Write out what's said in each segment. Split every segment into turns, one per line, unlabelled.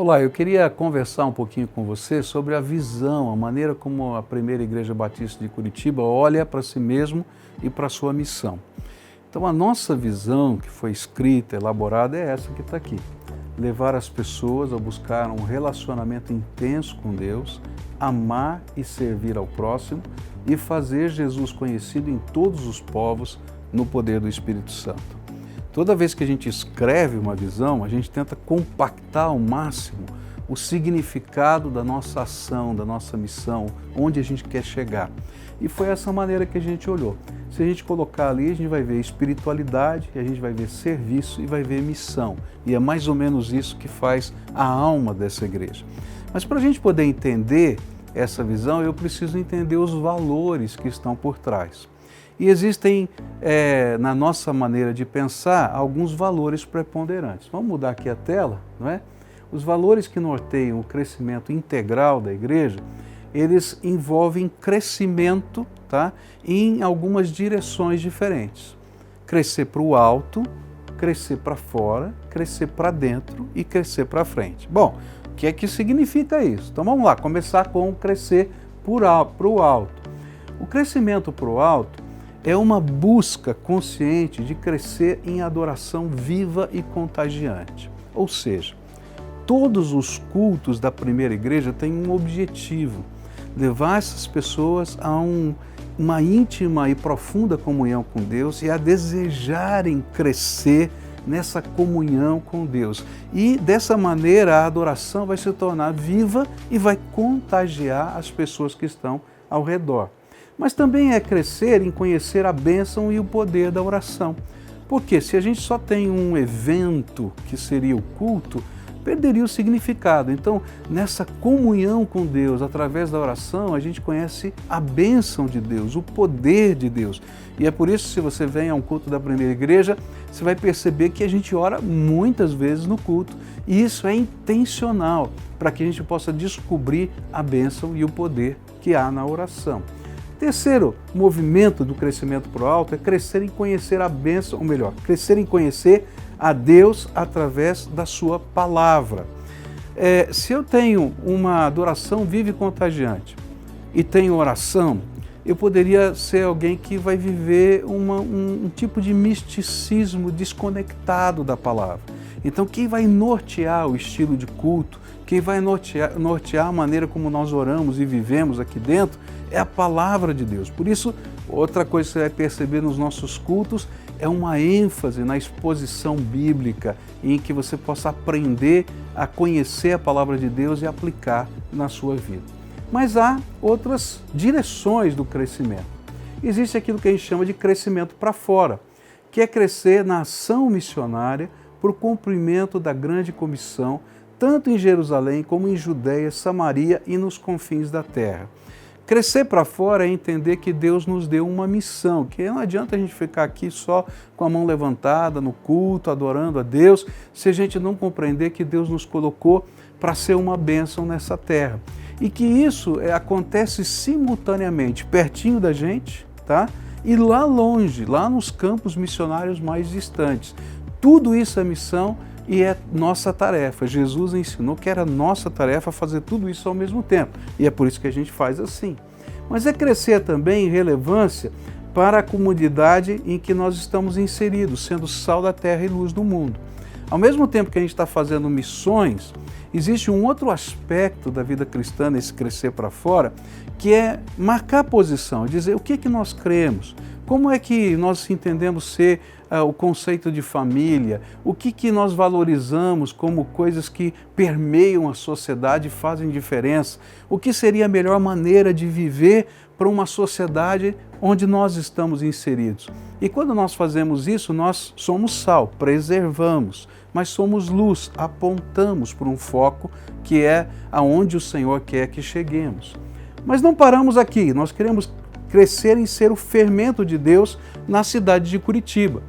Olá, eu queria conversar um pouquinho com você sobre a visão, a maneira como a Primeira Igreja Batista de Curitiba olha para si mesmo e para a sua missão. Então a nossa visão, que foi escrita, elaborada, é essa que está aqui. Levar as pessoas a buscar um relacionamento intenso com Deus, amar e servir ao próximo e fazer Jesus conhecido em todos os povos no poder do Espírito Santo. Toda vez que a gente escreve uma visão, a gente tenta compactar ao máximo o significado da nossa ação, da nossa missão, onde a gente quer chegar. E foi essa maneira que a gente olhou. Se a gente colocar ali, a gente vai ver espiritualidade, a gente vai ver serviço e vai ver missão. E é mais ou menos isso que faz a alma dessa igreja. Mas para a gente poder entender essa visão, eu preciso entender os valores que estão por trás. E existem, na nossa maneira de pensar, alguns valores preponderantes. Vamos mudar aqui a tela, não é? Os valores que norteiam o crescimento integral da igreja, eles envolvem crescimento, tá? Em algumas direções diferentes. Crescer para o alto, crescer para fora, crescer para dentro e crescer para frente. Bom, o que é que significa isso? Então vamos lá, começar com crescer para o alto. O crescimento para o alto é uma busca consciente de crescer em adoração viva e contagiante. Ou seja, todos os cultos da primeira igreja têm um objetivo: levar essas pessoas a uma íntima e profunda comunhão com Deus e a desejarem crescer nessa comunhão com Deus. E dessa maneira a adoração vai se tornar viva e vai contagiar as pessoas que estão ao redor. Mas também é crescer em conhecer a bênção e o poder da oração. Porque se a gente só tem um evento, que seria o culto, perderia o significado. Então, nessa comunhão com Deus, através da oração, a gente conhece a bênção de Deus, o poder de Deus. E é por isso, se você vem a um culto da primeira igreja, você vai perceber que a gente ora muitas vezes no culto. E isso é intencional, para que a gente possa descobrir a bênção e o poder que há na oração. Terceiro movimento do crescimento para o alto é crescer em conhecer a bênção, ou melhor, crescer em conhecer a Deus através da sua palavra. Se eu tenho uma adoração viva e contagiante e tenho oração, eu poderia ser alguém que vai viver um tipo de misticismo desconectado da palavra. Então, quem vai nortear o estilo de culto, quem vai nortear a maneira como nós oramos e vivemos aqui dentro, é a palavra de Deus. Por isso, outra coisa que você vai perceber nos nossos cultos é uma ênfase na exposição bíblica, em que você possa aprender a conhecer a palavra de Deus e aplicar na sua vida. Mas há outras direções do crescimento. Existe aquilo que a gente chama de crescimento para fora, que é crescer na ação missionária para o cumprimento da grande comissão, tanto em Jerusalém como em Judeia, Samaria e nos confins da terra. Crescer para fora é entender que Deus nos deu uma missão, que não adianta a gente ficar aqui só com a mão levantada no culto, adorando a Deus, se a gente não compreender que Deus nos colocou para ser uma bênção nessa terra. E que isso acontece simultaneamente, pertinho da gente, tá? E lá longe, lá nos campos missionários mais distantes. Tudo isso é missão e é nossa tarefa. Jesus ensinou que era nossa tarefa fazer tudo isso ao mesmo tempo. E é por isso que a gente faz assim. Mas é crescer também em relevância para a comunidade em que nós estamos inseridos, sendo sal da terra e luz do mundo. Ao mesmo tempo que a gente está fazendo missões, existe um outro aspecto da vida cristã, nesse crescer para fora, que é marcar posição, dizer o que nós cremos, como é que nós entendemos ser o conceito de família, o que nós valorizamos como coisas que permeiam a sociedade e fazem diferença, o que seria a melhor maneira de viver para uma sociedade onde nós estamos inseridos. E quando nós fazemos isso, nós somos sal, preservamos, mas somos luz, apontamos para um foco que é aonde o Senhor quer que cheguemos. Mas não paramos aqui, nós queremos crescer em ser o fermento de Deus na cidade de Curitiba.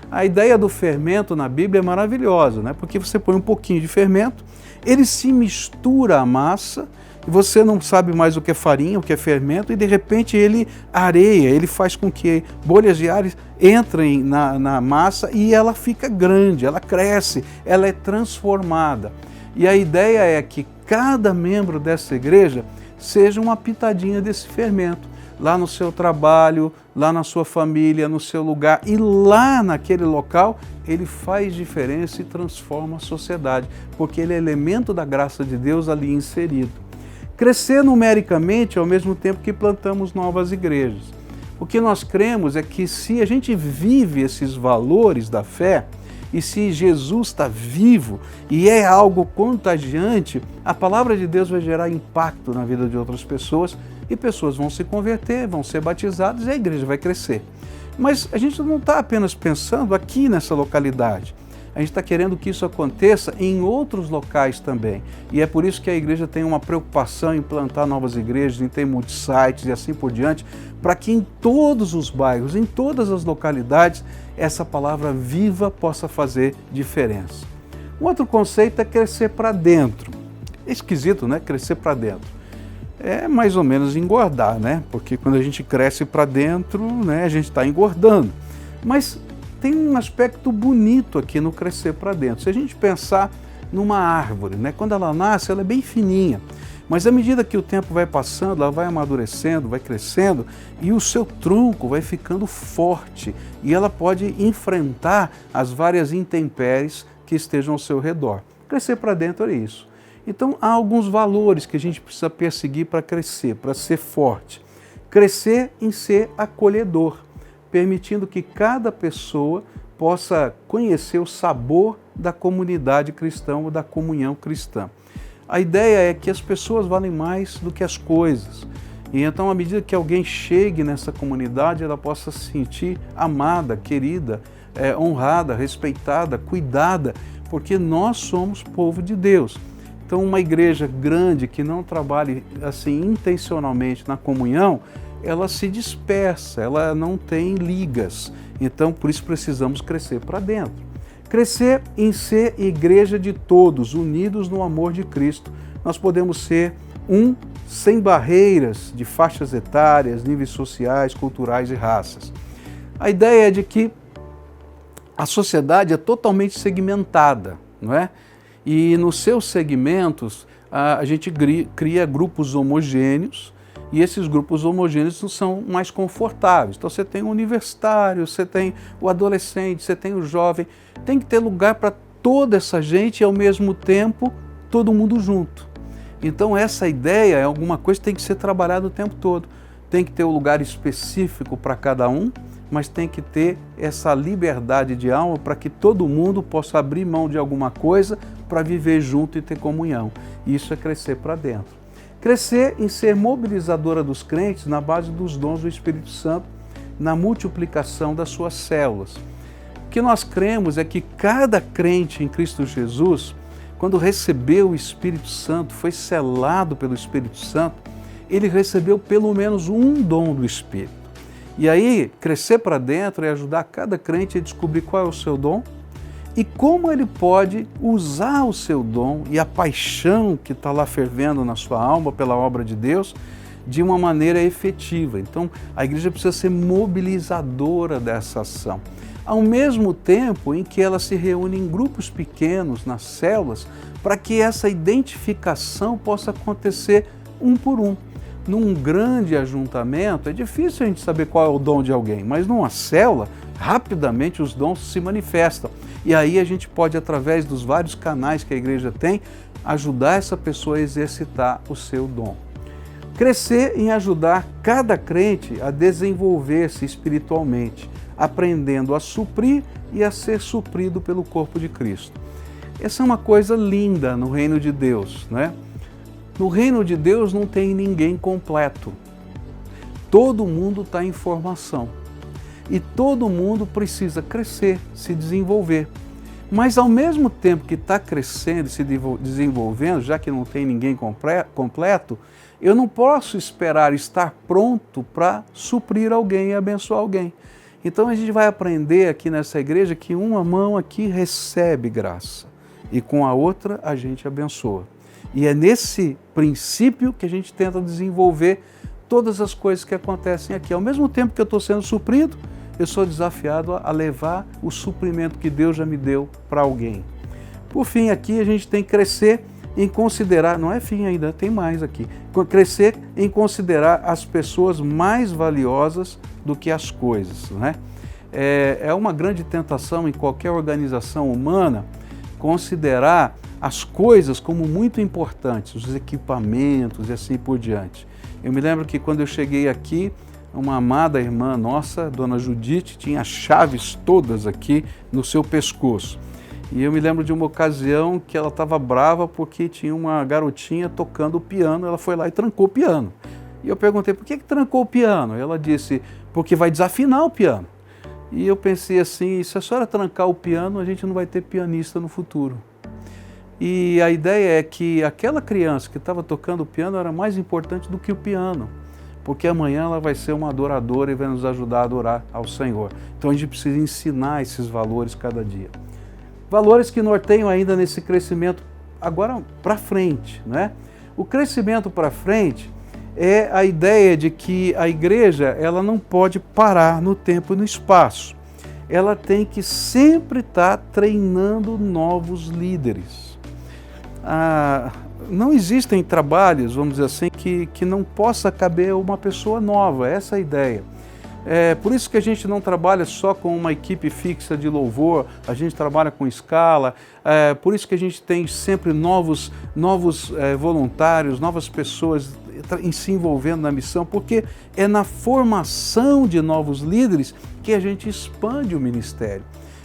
A ideia do fermento na Bíblia é maravilhosa, né? Porque você põe um pouquinho de fermento, ele se mistura à massa, e você não sabe mais o que é farinha, o que é fermento, e de repente ele areia, ele faz com que bolhas de ar entrem na massa e ela fica grande, ela cresce, ela é transformada. E a ideia é que cada membro dessa igreja seja uma pitadinha desse fermento, lá no seu trabalho, lá na sua família, no seu lugar, e lá naquele local ele faz diferença e transforma a sociedade, porque ele é elemento da graça de Deus ali inserido. Crescer numericamente ao mesmo tempo que plantamos novas igrejas. O que nós cremos é que se a gente vive esses valores da fé, e se Jesus está vivo e é algo contagiante, a palavra de Deus vai gerar impacto na vida de outras pessoas e pessoas vão se converter, vão ser batizadas e a igreja vai crescer. Mas a gente não está apenas pensando aqui nessa localidade. A gente está querendo que isso aconteça em outros locais também. E é por isso que a igreja tem uma preocupação em plantar novas igrejas, em ter multisites e assim por diante, para que em todos os bairros, em todas as localidades, essa palavra viva possa fazer diferença. Um outro conceito é crescer para dentro. É esquisito, né? Crescer para dentro. É mais ou menos engordar, né? Porque quando a gente cresce para dentro, né, a gente está engordando. Mas tem um aspecto bonito aqui no crescer para dentro. Se a gente pensar numa árvore, né? Quando ela nasce, ela é bem fininha. Mas à medida que o tempo vai passando, ela vai amadurecendo, vai crescendo e o seu tronco vai ficando forte e ela pode enfrentar as várias intempéries que estejam ao seu redor. Crescer para dentro é isso. Então há alguns valores que a gente precisa perseguir para crescer, para ser forte. Crescer em ser acolhedor, permitindo que cada pessoa possa conhecer o sabor da comunidade cristã ou da comunhão cristã. A ideia é que as pessoas valem mais do que as coisas. E então, à medida que alguém chegue nessa comunidade, ela possa se sentir amada, querida, honrada, respeitada, cuidada, porque nós somos povo de Deus. Então, uma igreja grande que não trabalhe assim intencionalmente na comunhão, ela se dispersa, ela não tem ligas. Então, por isso precisamos crescer para dentro. Crescer em ser igreja de todos, unidos no amor de Cristo. Nós podemos ser sem barreiras de faixas etárias, níveis sociais, culturais e raças. A ideia é de que a sociedade é totalmente segmentada, não é? E nos seus segmentos a gente cria grupos homogêneos, e esses grupos homogêneos são mais confortáveis. Então você tem o universitário, você tem o adolescente, você tem o jovem. Tem que ter lugar para toda essa gente e ao mesmo tempo todo mundo junto. Então essa ideia é alguma coisa que tem que ser trabalhada o tempo todo. Tem que ter um lugar específico para cada um, mas tem que ter essa liberdade de alma para que todo mundo possa abrir mão de alguma coisa para viver junto e ter comunhão. Isso é crescer para dentro. Crescer em ser mobilizadora dos crentes na base dos dons do Espírito Santo, na multiplicação das suas células. O que nós cremos é que cada crente em Cristo Jesus, quando recebeu o Espírito Santo, foi selado pelo Espírito Santo, ele recebeu pelo menos um dom do Espírito. E aí, crescer para dentro é ajudar cada crente a descobrir qual é o seu dom e como ele pode usar o seu dom e a paixão que está lá fervendo na sua alma pela obra de Deus de uma maneira efetiva. Então, a igreja precisa ser mobilizadora dessa ação. Ao mesmo tempo em que ela se reúne em grupos pequenos, nas células, para que essa identificação possa acontecer um por um. Num grande ajuntamento, é difícil a gente saber qual é o dom de alguém, mas numa célula, rapidamente os dons se manifestam. E aí a gente pode, através dos vários canais que a igreja tem, ajudar essa pessoa a exercitar o seu dom. Crescer em ajudar cada crente a desenvolver-se espiritualmente, aprendendo a suprir e a ser suprido pelo corpo de Cristo. Essa é uma coisa linda no reino de Deus, né? No reino de Deus não tem ninguém completo. Todo mundo está em formação. E todo mundo precisa crescer, se desenvolver. Mas ao mesmo tempo que está crescendo e se desenvolvendo, já que não tem ninguém completo, eu não posso esperar estar pronto para suprir alguém e abençoar alguém. Então a gente vai aprender aqui nessa igreja que uma mão aqui recebe graça e com a outra a gente abençoa. E é nesse princípio que a gente tenta desenvolver todas as coisas que acontecem aqui. Ao mesmo tempo que eu estou sendo suprido, eu sou desafiado a levar o suprimento que Deus já me deu para alguém. Por fim, aqui a gente tem que crescer em considerar, não é fim ainda, tem mais aqui, crescer em considerar as pessoas mais valiosas do que as coisas, né? É uma grande tentação em qualquer organização humana considerar as coisas como muito importantes, os equipamentos e assim por diante. Eu me lembro que quando eu cheguei aqui, uma amada irmã nossa, Dona Judite, tinha as chaves todas aqui no seu pescoço. E eu me lembro de uma ocasião que ela estava brava porque tinha uma garotinha tocando o piano, ela foi lá e trancou o piano. E eu perguntei, por que trancou o piano? Ela disse, porque vai desafinar o piano. E eu pensei assim, se a senhora trancar o piano, a gente não vai ter pianista no futuro. E a ideia é que aquela criança que estava tocando o piano era mais importante do que o piano, porque amanhã ela vai ser uma adoradora e vai nos ajudar a adorar ao Senhor. Então a gente precisa ensinar esses valores cada dia. Valores que norteiam ainda nesse crescimento agora para frente, né? O crescimento para frente é a ideia de que a igreja ela não pode parar no tempo e no espaço. Ela tem que sempre estar treinando novos líderes. Não existem trabalhos, vamos dizer assim, que não possa caber uma pessoa nova, essa é a ideia. Por isso que a gente não trabalha só com uma equipe fixa de louvor, a gente trabalha com escala, por isso que a gente tem sempre novos voluntários, novas pessoas se envolvendo na missão, porque é na formação de novos líderes que a gente expande o ministério.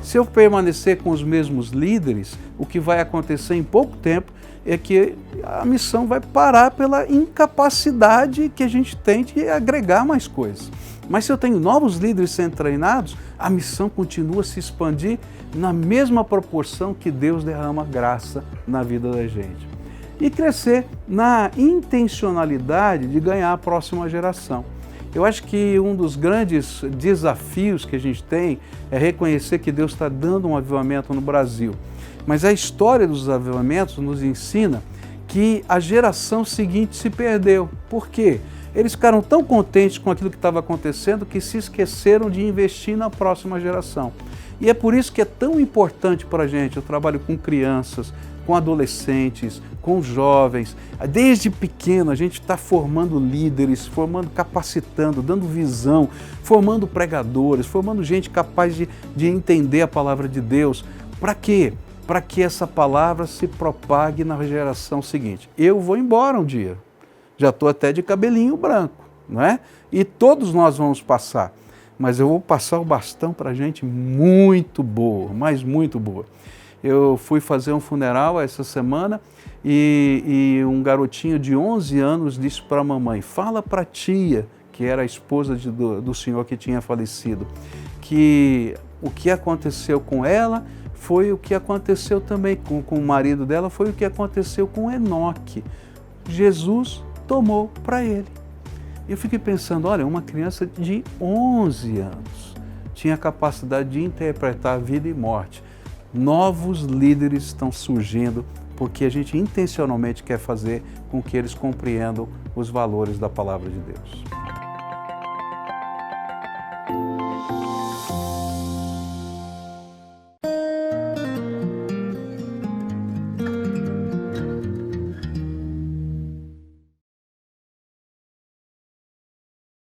Se eu permanecer com os mesmos líderes, o que vai acontecer em pouco tempo é que a missão vai parar pela incapacidade que a gente tem de agregar mais coisas. Mas se eu tenho novos líderes sendo treinados, a missão continua a se expandir na mesma proporção que Deus derrama graça na vida da gente. E crescer na intencionalidade de ganhar a próxima geração. Eu acho que um dos grandes desafios que a gente tem é reconhecer que Deus está dando um avivamento no Brasil. Mas a história dos avivamentos nos ensina que a geração seguinte se perdeu. Por quê? Eles ficaram tão contentes com aquilo que estava acontecendo que se esqueceram de investir na próxima geração. E é por isso que é tão importante para a gente, eu trabalho com crianças, com adolescentes, com jovens. Desde pequeno a gente está formando líderes, capacitando, dando visão, formando pregadores, formando gente capaz de entender a palavra de Deus. Para quê? Para que essa palavra se propague na geração seguinte. Eu vou embora um dia, já estou até de cabelinho branco, não é? E todos nós vamos passar, mas eu vou passar o bastão para gente muito boa, mas muito boa. Eu fui fazer um funeral essa semana e um garotinho de 11 anos disse para a mamãe, fala para a tia, que era a esposa do senhor que tinha falecido, que o que aconteceu com ela foi o que aconteceu também com o marido dela, foi o que aconteceu com Enoque. Jesus tomou para ele. Eu fiquei pensando, olha, uma criança de 11 anos tinha a capacidade de interpretar vida e morte. Novos líderes estão surgindo porque a gente intencionalmente quer fazer com que eles compreendam os valores da palavra de Deus.